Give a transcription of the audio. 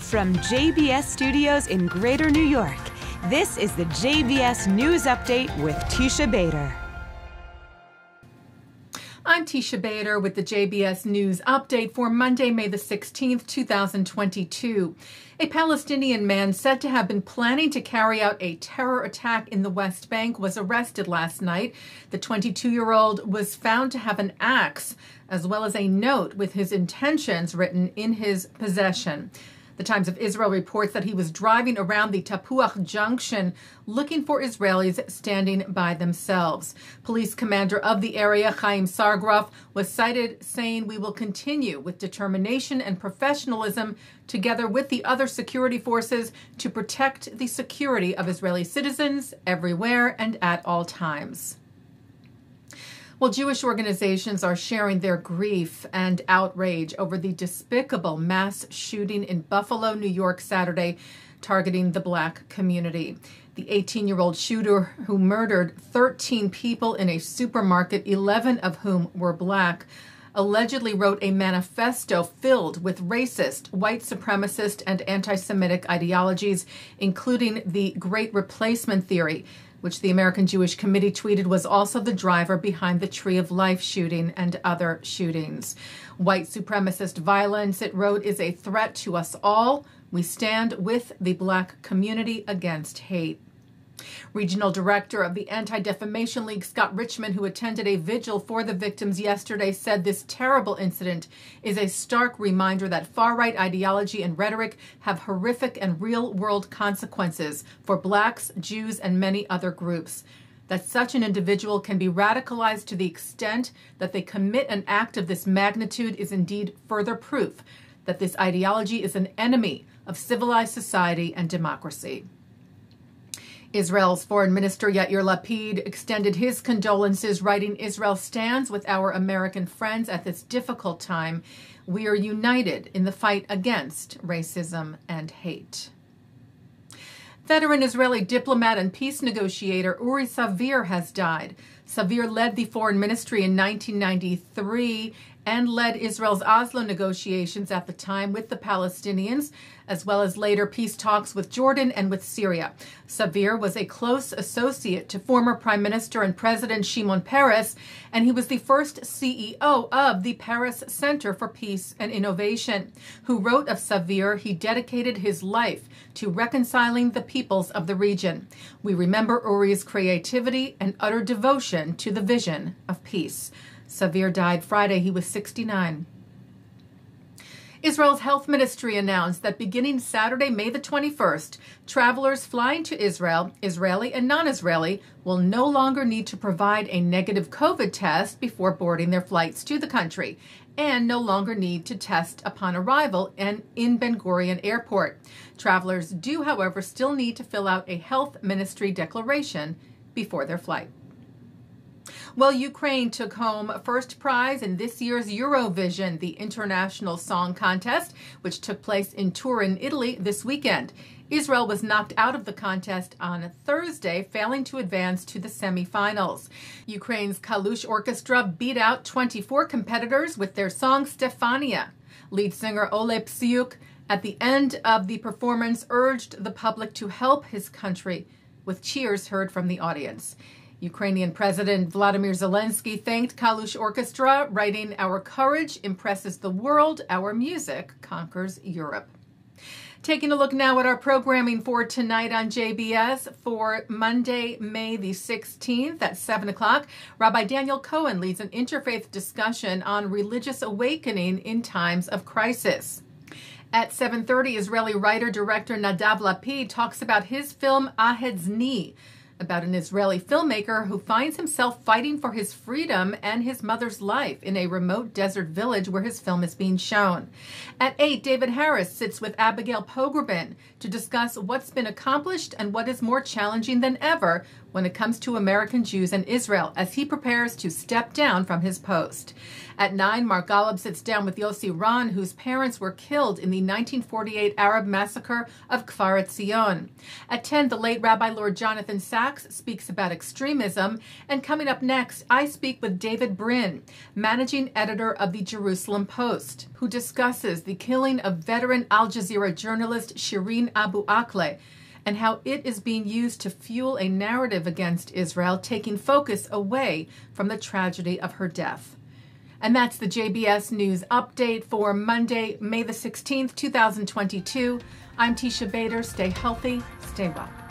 From JBS Studios in Greater New York, this is the JBS News Update with Teisha Bader. I'm Teisha Bader with the JBS News Update for Monday, May the 16th, 2022. A Palestinian man said to have been planning to carry out a terror attack in the West Bank was arrested last night. The 22-year-old was found to have an axe as well as a note with his intentions written in his possession. The Times of Israel reports that he was driving around the Tapuach Junction looking for Israelis standing by themselves. Police commander of the area, Chaim Sargraf, was cited saying, "We will continue with determination and professionalism together with the other security forces to protect the security of Israeli citizens everywhere and at all times." Well, Jewish organizations are sharing their grief and outrage over the despicable mass shooting in Buffalo, New York, Saturday, targeting the Black community. The 18-year-old shooter who murdered 13 people in a supermarket, 11 of whom were Black, allegedly wrote a manifesto filled with racist, white supremacist, and anti-Semitic ideologies, including the Great Replacement theory, which the American Jewish Committee tweeted was also the driver behind the Tree of Life shooting and other shootings. White supremacist violence, it wrote, is a threat to us all. We stand with the Black community against hate. Regional Director of the Anti-Defamation League, Scott Richmond, who attended a vigil for the victims yesterday, said this terrible incident is a stark reminder that far-right ideology and rhetoric have horrific and real-world consequences for Blacks, Jews, and many other groups. That such an individual can be radicalized to the extent that they commit an act of this magnitude is indeed further proof that this ideology is an enemy of civilized society and democracy. Israel's Foreign Minister Yair Lapid extended his condolences, writing, "Israel stands with our American friends at this difficult time. We are united in the fight against racism and hate." Veteran Israeli diplomat and peace negotiator Uri Savir has died. Savir led the foreign ministry in 1993 and led Israel's Oslo negotiations at the time with the Palestinians, as well as later peace talks with Jordan and with Syria. Savir was a close associate to former Prime Minister and President Shimon Peres, and he was the first CEO of the Peres Center for Peace and Innovation. Who wrote of Savir, he dedicated his life to reconciling the peoples of the region. We remember Uri's creativity and utter devotion to the vision of peace. Savir died Friday. He was 69. Israel's health ministry announced that beginning Saturday, May the 21st, travelers flying to Israel, Israeli and non-Israeli, will no longer need to provide a negative COVID test before boarding their flights to the country, and no longer need to test upon arrival in Ben Gurion Airport. Travelers do, however, still need to fill out a health ministry declaration before their flight. Well, Ukraine took home first prize in this year's Eurovision, the international song contest, which took place in Turin, Italy this weekend. Israel was knocked out of the contest on Thursday, failing to advance to the semifinals. Ukraine's Kalush Orchestra beat out 24 competitors with their song Stefania. Lead singer Ole Psyuk, at the end of the performance, urged the public to help his country, with cheers heard from the audience. Ukrainian President Vladimir Zelensky thanked Kalush Orchestra, writing, "Our courage impresses the world. Our music conquers Europe." Taking a look now at our programming for tonight on JBS for Monday, May the 16th at 7 o'clock. Rabbi Daniel Cohen leads an interfaith discussion on religious awakening in times of crisis. At 7:30, Israeli writer-director Nadav Lapid talks about his film Ahed's Knee, about an Israeli filmmaker who finds himself fighting for his freedom and his mother's life in a remote desert village where his film is being shown. At 8, David Harris sits with Abigail Pogrebin to discuss what's been accomplished and what is more challenging than ever when it comes to American Jews and Israel as he prepares to step down from his post. At 9, Mark Golub sits down with Yossi Ron, whose parents were killed in the 1948 Arab massacre of Kfar Etzion. At 10, the late Rabbi Lord Jonathan Sachs speaks about extremism. And coming up next, I speak with David Brinn, managing editor of the Jerusalem Post, who discusses the killing of veteran Al Jazeera journalist Shireen Abu Akleh and how it is being used to fuel a narrative against Israel, taking focus away from the tragedy of her death. And that's the JBS News Update for Monday, May the 16th, 2022. I'm Teisha Bader. Stay healthy, stay well.